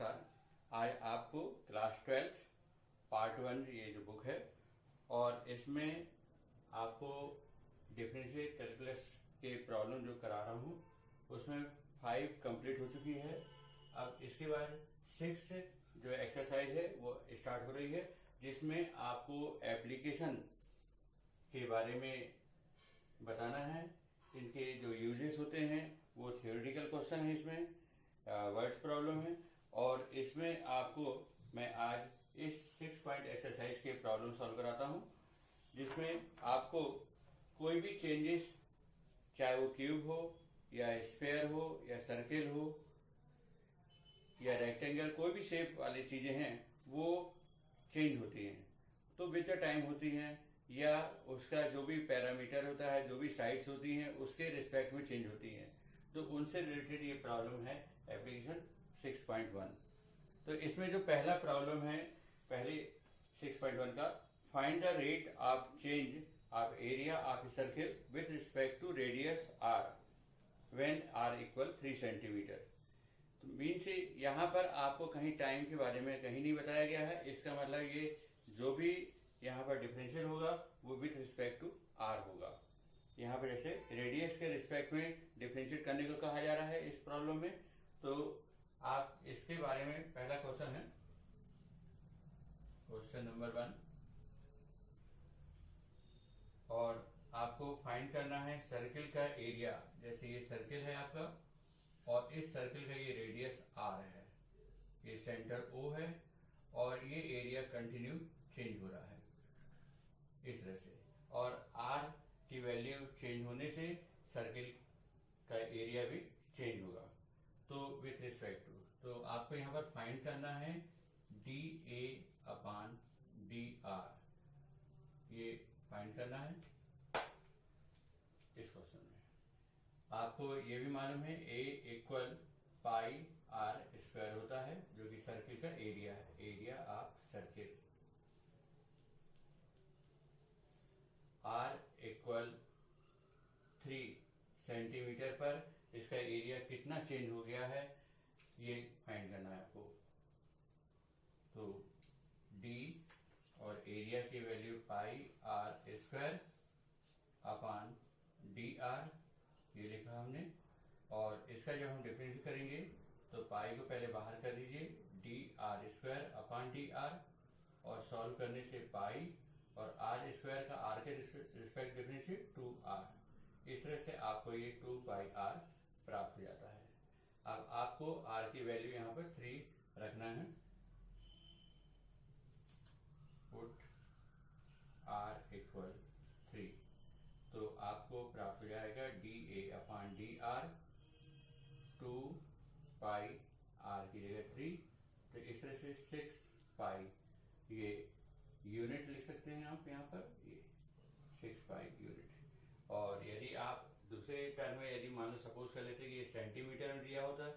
नमस्कार। आज आपको क्लास 12 पार्ट 1 ये जो बुक है और इसमें आपको डिफरेंशियल कैलकुलस के प्रॉब्लम जो करा रहा हूँ उसमें 5 कंप्लीट हो चुकी है। अब इसके बाद 6 जो एक्सरसाइज है वो स्टार्ट हो रही है, जिसमें आपको एप्लीकेशन के बारे में बताना है। इनके जो यूजेस होते हैं वो थियोरेटिकल क्वेश्चन है, इसमें वर्ड्स प्रॉब्लम है और इसमें आपको मैं आज इस 6 पॉइंट एक्सरसाइज के प्रॉब्लम सॉल्व कराता हूं, जिसमें आपको कोई भी चेंजेस, चाहे वो क्यूब हो या स्फेयर हो या सर्किल हो या रेक्टेंगल, कोई भी शेप वाली चीजें हैं वो चेंज होती हैं तो विद द टाइम होती हैं, या उसका जो भी पैरामीटर होता है, जो भी साइड्स होती हैं उसके रिस्पेक्ट में चेंज होती हैं। तो उनसे रिलेटेड ये प्रॉब्लम है एप्लीकेशन 6.1। तो इसमें जो पहला प्रॉब्लम है, पहले 6.1 का, find the rate of change of area of circle with respect to radius r when r equal 3 centimetre. तो मीन से यहाँ पर आपको कहीं टाइम के बारे में कहीं नहीं बताया गया है। इसका मतलब ये जो भी यहाँ पर डिफरेंशियल होगा वो विथ रिस्पेक्ट टू आर होगा। यहाँ पर जैसे रेडियस के रिस्पेक्ट में डिफरेंशिएट करने को कहा जा रहा है इस प्रॉब्लम में, तो आप इसके बारे में पहला क्वेश्चन है, क्वेश्चन नंबर 1, और आपको फाइंड करना है सर्किल का एरिया। जैसे ये सर्किल है आपका और इस सर्किल का ये रेडियस आर है, ये सेंटर ओ है और ये एरिया कंटिन्यू चेंज हो रहा है इस तरह से, और आर की वैल्यू चेंज होने से सर्किल का एरिया भी चेंज होगा। तो विथ रिस्पेक्ट टू, तो आपको यहां पर फाइंड करना है D A upon d r, ये फाइंड करना है इस क्वेश्चन में। आपको ये भी मालूम है A equal pi are square होता है, जो कि सर्किल का एरिया है, area of circle. R equal 3 centimetre पर इसका एरिया कितना चेंज हो गया है ये फाइंड करना है आपको। तो डी और एरिया की value pi are square upon d r, ये लिखा हमने। और इसका जब हम डिफरेंशिएट करेंगे तो पाई को पहले बाहर कर दीजिए, D r square upon d are, और सॉल्व करने से पाई और आर स्क्वायर का आर के रिस्पेक्ट डिफरेंशिएट 2r। इस तरह से आपको ये 2 पाई आर प्राप्त हो जाता है। अब आपको आर की वैल्यू यहाँ पर 3 रखना है। पुट आर इक्वल 3, तो आपको प्राप्त हो जाएगा डी ए upon d r, 2 pi r की जगह 3, तो इस तरह से 6 पाई, ये यूनिट लिख सकते हैं आप यहाँ पर, ये 6 पाई यूनिट। और यदि आप दूसरे टर्म में यदि मान लो सपोज कर लेते कि ये सेंटीमीटर में दिया होता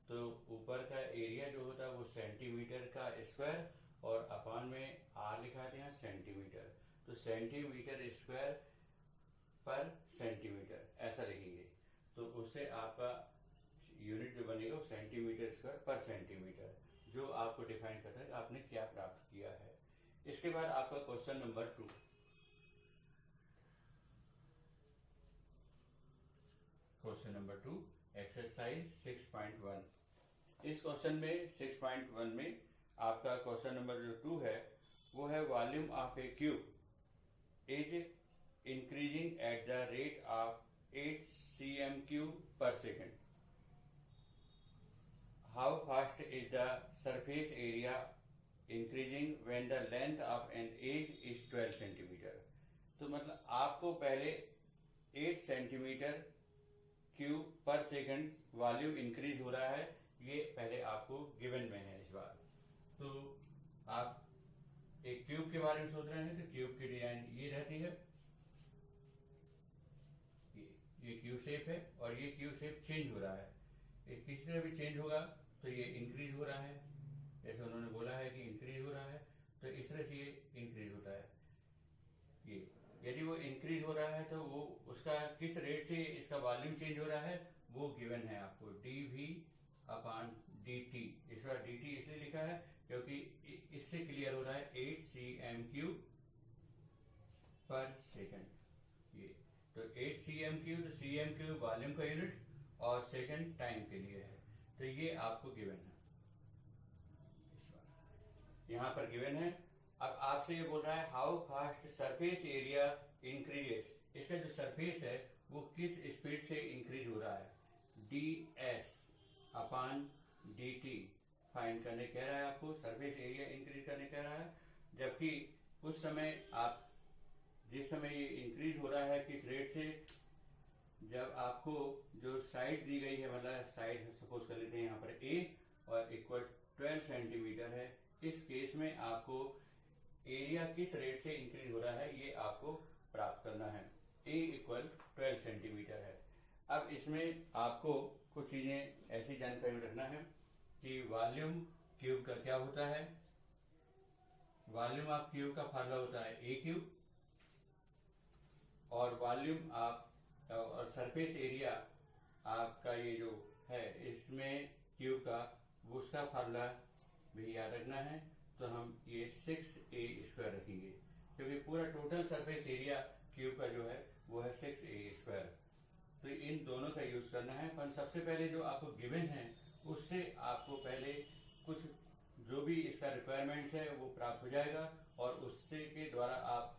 तो ऊपर का एरिया जो होता वो सेंटीमीटर का स्क्वायर और अपॉन में आर लिखा है यहाँ सेंटीमीटर, तो सेंटीमीटर स्क्वायर पर सेंटीमीटर ऐसा लिखेंगे। तो उससे आपका यूनिट जो बनेगा वो सेंटीमीटर स्क्वायर पर सेंटीमीटर, जो आपको डिफाइन करता है कि आपने क्या प्राप्त किया है। इसके बाद आपका question number 2, question number 2 exercise 6.1। इस क्वेश्चन में 6.1 में आपका क्वेश्चन नंबर जो 2 है वो है volume of a cube is increasing at the rate of 8 cm³ per second. How fast is the surface area increasing when the length of an edge is 12 centimetre. तो मतलब आपको पहले 8 centimetre cube per second volume increase हो रहा है, ये पहले आपको गिवन में है इस बार। तो आप एक क्यूब के बारे में सोच रहे हैं तो क्यूब की डिजाइन ये रहती है, ये क्यूब शेप है और ये क्यूब शेप चेंज हो रहा है, ये किसी तरह भी चेंज होगा तो ये इंक्रीज हो रहा है, जैसे उन्होंने बोला है कि इंक्रीज हो रहा है, तो इस तरह से ये इंक्रीज होता है। ये यदि वो इंक्रीज हो रहा है तो वो उसका किस रेट से इसका वॉल्यूम चेंज हो रहा है वो गिवन है आपको, डी वी अपॉन dt। इस बार dt इसलिए लिखा है क्योंकि इससे क्लियर हो रहा है 8 cm³ पर सेकंड। ये तो 8 cm³, तो cm³ वॉल्यूम का यूनिट और सेकंड टाइम के लिए है, तो ये आपको गिवन है। इस बार यहाँ पर गिवन है। अब आपसे ये बोल रहा है how fast surface area increases. इसका जो सरफेस है वो किस स्पीड से इंक्रीज हो रहा है, ds अपान dt फाइंड करने कह रहा है आपको, सरफेस एरिया इंक्रीज करने कह रहा है। जबकि उस समय आप जिस समय ये इंक्रीज हो रहा है किस रेट से, जब आपको जो साइड दी गई है, मतलब साइड सपोज कर लेते हैं यहाँ पर a और इक्वल 12 सेंटीमीटर है, इस केस में आपको एरिया किस रेट से इंक्रीज हो रहा है ये आपको प्राप्त करना है। a इक्वल 12 सेंटीमीटर है। अब इसमें आपको कुछ चीजें ऐसी जानकारी में रखना है कि वॉल्यूम क्यूब का क्या होता है। वॉल्यूम ऑफ क्यूब का फार्मूला होता है a³, और वॉल्यूम आप और सरफेस एरिया आपका ये जो है इसमें क्यूब का, उसका फार्मूला भी याद रखना है। तो हम ये 6a² रखेंगे क्योंकि पूरा टोटल सरफेस एरिया क्यूब का जो है वो है 6a²। तो इन दोनों का यूज करना है। पर सबसे पहले जो आपको गिवन है उससे आपको पहले कुछ जो भी इसका रिक्वायरमेंट्स है वो प्राप्त हो जाएगा, और उससे के द्वारा आप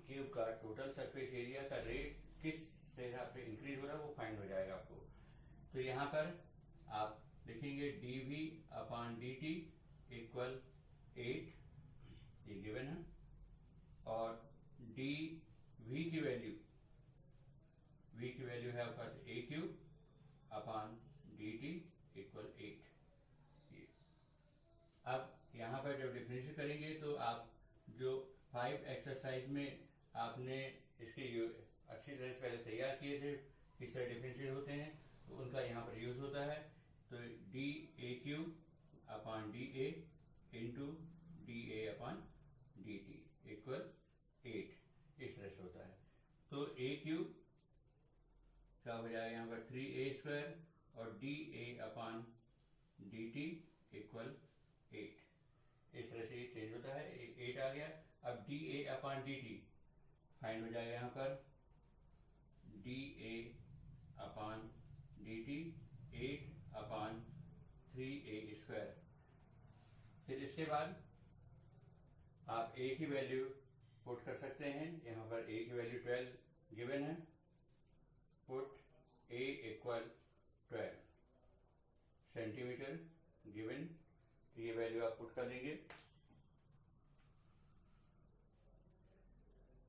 क्यूब का टोटल सरफेस एरिया का रेट किस हिसाब से इंक्रीज हो रहा है वो फाइंड हो जाएगा आपको। तो यहाँ पर आप लिखेंगे dv अपान dt इक्वल 8, ये गिवन है, और dv की वैल्यू है आपके पास a³ अपान dt इक्वल 8। अब यहाँ पर जब डिफरेंशिएट करेंगे तो आप जो 5 एक्सरसाइज में आपने इसके अच्छी तरह से पहले तैयार किए थे किस तरह डिफरेंशिएट होते हैं, तो उनका यहाँ पर यूज होता है। तो dA³ अपान dA इंटू dA अपान dt इक्वल 8, इस तरह से होता है। तो a³ क्या हो जाएगा यहाँ पर 3a² और dA अपान dt इक्वल 8, इस तरह से ये चेंज होता है। 8 आ गया। अब dA अपान dt फाइंड हो जाएगा यहाँ पर dA अपान dt 8 अपान 3a²। फिर इसके बाद आप a की वैल्यू पुट कर सकते हैं। यहाँ पर a की वैल्यू 12 गिवन है। Put a equal 12 centimetre given, तो ये वैल्यू आप पुट कर देंगे।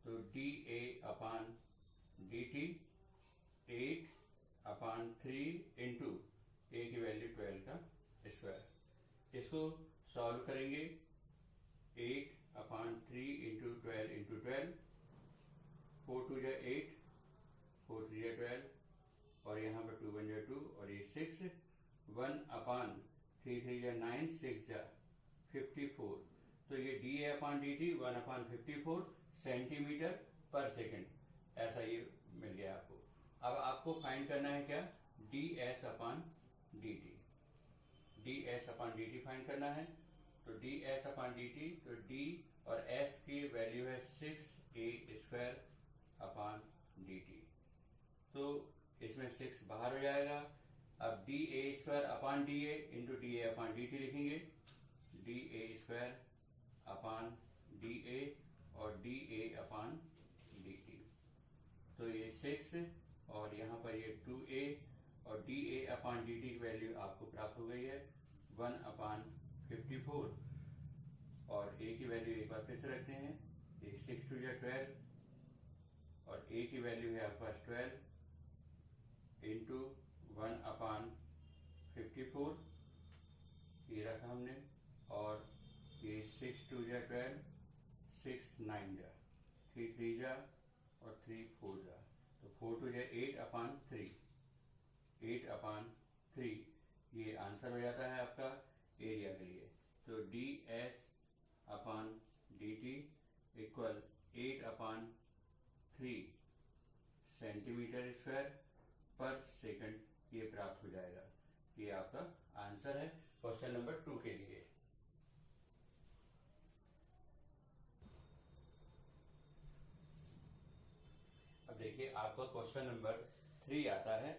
तो dA upon dt 8 upon 3 into a की वैल्यू 12 का स्क्वायर। इसको सॉल्व करेंगे। 8 अपान 3 इंटू 12, 4 2 जा 8, 4 3 जा 12, और यहाँ पर 2 1 जा 2, और ये 6, 1 अपान 3 3 जा 9, 6 जा 54। तो ये dA अपान dt 1 अपान 54 सेंटीमीटर पर सेकंड, ऐसा ये मिल गया आपको। अब आपको फाइंड करना है क्या, ds अपान dt। ds अपान dt फाइंड करना है। तो ds अपान dt, तो d और s की वैल्यू है 6a² अपान dt, तो इसमें 6 बाहर हो जाएगा। अब dA² अपान da इंटू da अपान dt लिखेंगे। dA² अपान da और da अपान dt, तो ये 6 और यहाँ पर ये 2a और da अपान dt की वैल्यू आपको प्राप्त हो गई है 1 अपान 54, और a की वैल्यू एक बार फिर से रखते हैं। 6 2 जा 12, और a की वैल्यू है आपके पास 12 इंटू 1 अपान 54, ये रखा हमने, और ये 6 2 जा 12, 6 9 जा, 3 3 जा, और 3 4 जा, तो 4 2 जा 8 अपान 3, 8 अपान 3, ये आंसर हो जाता है आपका एरिया के लिए। तो ds अपान dt इक्वल 8 अपान 3 सेंटीमीटर स्क्वायर पर सेकंड, ये प्राप्त हो जाएगा। ये आपका आंसर आंसर है क्वेश्चन नंबर 2 के लिए। अब देखिए आपका क्वेश्चन नंबर 3 आता है।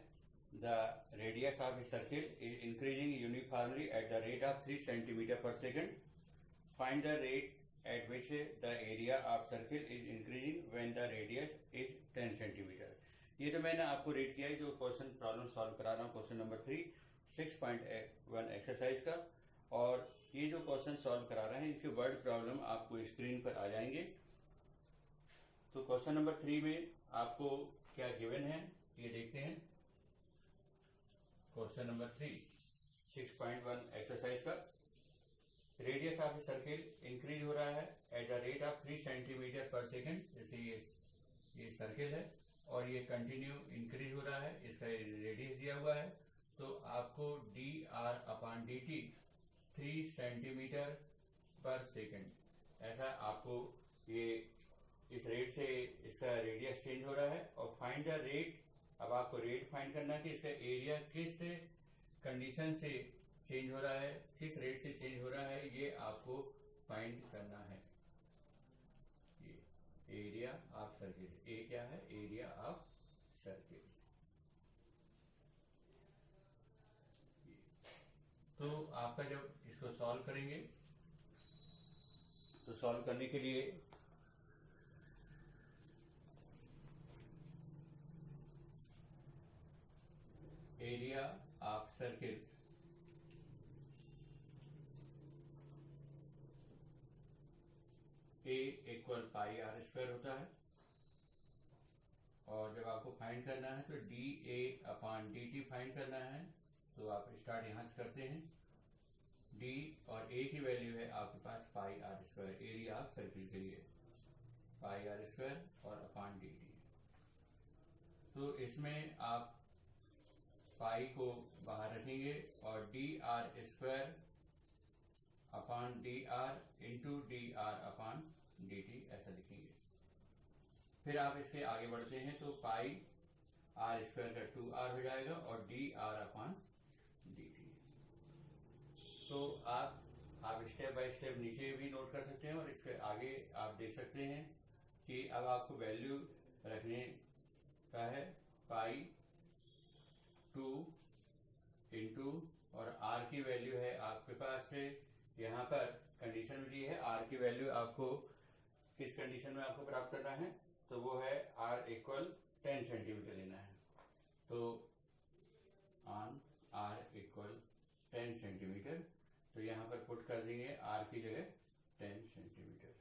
The radius of a circle is increasing uniformly at the rate of 3 centimetre per second. Find the rate at which the area of circle is increasing when the radius is 10 centimeter। ये तो मैंने आपको rate किया है, जो question problem solve करा रहा हूँ क्वेश्चन नंबर 3 6.1 एक्सरसाइज का। और ये जो क्वेश्चन सॉल्व करा रहे हैं इसके वर्ड प्रॉब्लम आपको स्क्रीन पर आ जाएंगे। तो क्वेश्चन नंबर 3 में आपको क्या गिवन है ये देखते हैं। क्वेश्चन नंबर 3 6.1 एक्सरसाइज का। रेडियस ऑफ सर्किल इंक्रीज हो रहा है eight the rate of 3 centimetre per second. जैसे ये सर्किल है और ये कंटिन्यू इंक्रीज हो रहा है, इसका रेडियस दिया हुआ है। तो आपको D r upon D T 3 centimetre per second, ऐसा आपको ये इस रेट से इसका रेडियस चेंज हो रहा है। और फाइंड द रेट, अब आपको रेट फाइंड करना है कि इसका एरिया किस कंडीशन से चेंज हो रहा है, किस रेट से चेंज हो रहा है, ये आपको फाइंड करना है। ये एरिया ऑफ सर्किल, ए क्या है, एरिया ऑफ सर्किल। तो आपका जब इसको सॉल्व करेंगे तो सॉल्व करने के लिए area of circle A equal pi are square होता है। और जब आपको फाइंड करना है तो D A upon D T find करना है। तो आप स्टार्ट यहां से करते हैं। डी और ए की वैल्यू है आपके पास pi are square, area of circle के लिए पाई आर स्क्वायर और अपॉन डी टी। तो इसमें आप पाई को बाहर रखेंगे और d r square upon d r into d r upon D t ऐसा लिखेंगे। फिर आप इसके आगे बढ़ते हैं तो पाई आर स्क्वायर का 2r हो जाएगा और d r upon D t. तो आप स्टेप बाय स्टेप नीचे भी नोट कर सकते हैं और इसके आगे आप देख सकते हैं कि अब आपको वैल्यू रखने का है पाई 2 इंटू और आर की वैल्यू है आपके पास से यहाँ पर कंडीशन दी है। आर की वैल्यू आपको किस कंडीशन में आपको प्राप्त करना है, तो वो है आर इक्वल 10 सेंटीमीटर लेना है। तो ऑन आर इक्वल 10 सेंटीमीटर, तो यहाँ पर पुट कर देंगे आर की जगह 10 सेंटीमीटर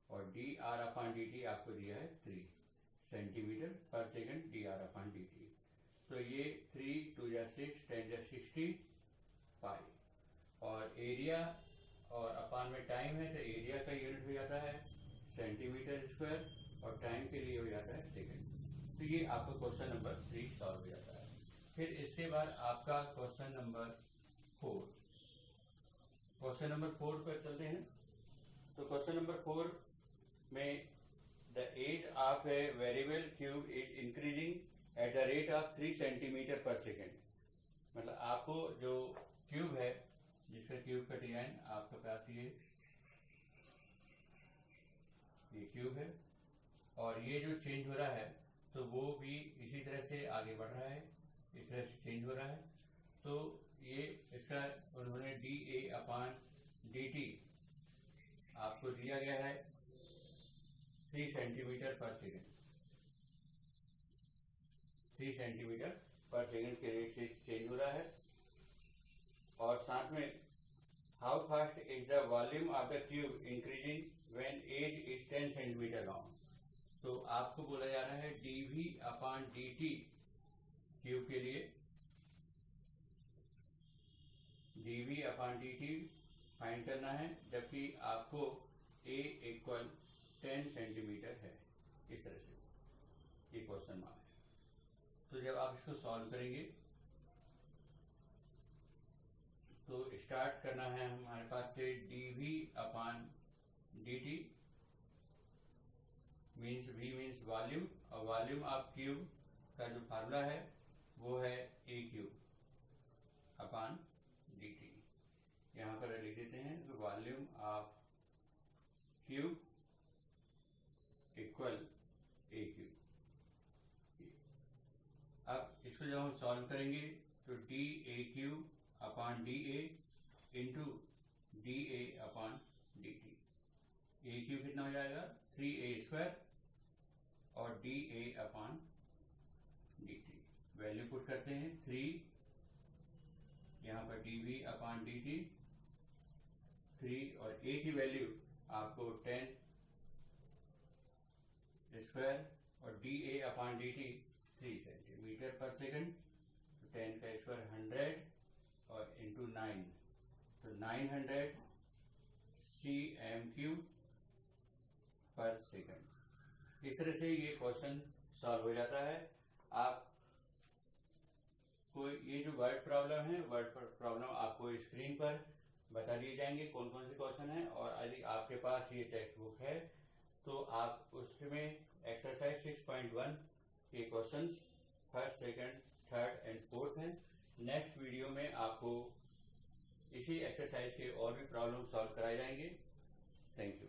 और d r upon D T आपको दिया है 3 centimetre per second D r upon D t. तो ये 3 2 जा 6 10 जा 60 पाई। और एरिया और अपॉन में टाइम है तो एरिया का यूनिट हो जाता है सेंटीमीटर स्क्वायर और टाइम के लिए हो जाता है सेकंड। तो ये आपका क्वेश्चन नंबर 3 सॉल्व हो जाता है। फिर इसके बाद आपका क्वेश्चन नंबर 4। क्वेश्चन नंबर 4 पर चलते हैं। तो क्वेश्चन नंबर 4 में the edge of a variable cube is increasing at the rate of 3 centimetre per second. मतलब आपको जो क्यूब है, जिसका क्यूब का डिजाइन आपके पास ये क्यूब है और ये जो चेंज हो रहा है तो वो भी इसी तरह से आगे बढ़ रहा है, इस तरह से चेंज हो रहा है। तो ये इसका उन्होंने डी ए अपॉन डी टी आपको दिया गया है 3 centimetre per second, 3 centimetre per second के रेट से चेंज हो रहा है। और साथ में how fast is the volume of the cube increasing when edge is 10 centimetre long. तो आपको बोला जा रहा है DV upon D T cube के लिए DV upon D T find करना है, जबकि आपको ए इक्वल 10 सेंटीमीटर है। इस तरह से ये क्वेश्चन मार्क है। तो जब आप इसको सॉल्व करेंगे तो स्टार्ट करना है हमारे पास से dv upon D t means v means volume, और वॉल्यूम ऑफ क्यूब का जो फार्मूला है वो है a cube upon D T. Cube equal a cube. अब इसको जब हम सॉल्व करेंगे तो D a cube upon d a into d A upon D t. A cube कितना हो जाएगा 3a² और डी ए upon D t. Value put करते हैं 3, यहाँ पर D we upon D T 3 और ए की वैल्यू आपको 10² और डी ए अपॉन डी टी 3 सेंटीमीटर पर सेकंड। तो 10 का स्क्वायर 100 और इंटू 9 तो 900 cm³ पर सेकंड। इस तरह से ये क्वेश्चन सॉल्व हो जाता है। आप कोई ये जो वर्ड प्रॉब्लम है, वर्ड प्रॉब्लम आपको स्क्रीन पर बता दिए जाएंगे कौन कौन से क्वेश्चन है। और यदि आपके पास ये टेक्स्ट बुक है तो आप उसमें एक्सरसाइज 6.1 के questions first, second, third and fourth हैं। नेक्स्ट वीडियो में आपको इसी एक्सरसाइज के और भी प्रॉब्लम सॉल्व कराए जाएंगे। Thank you.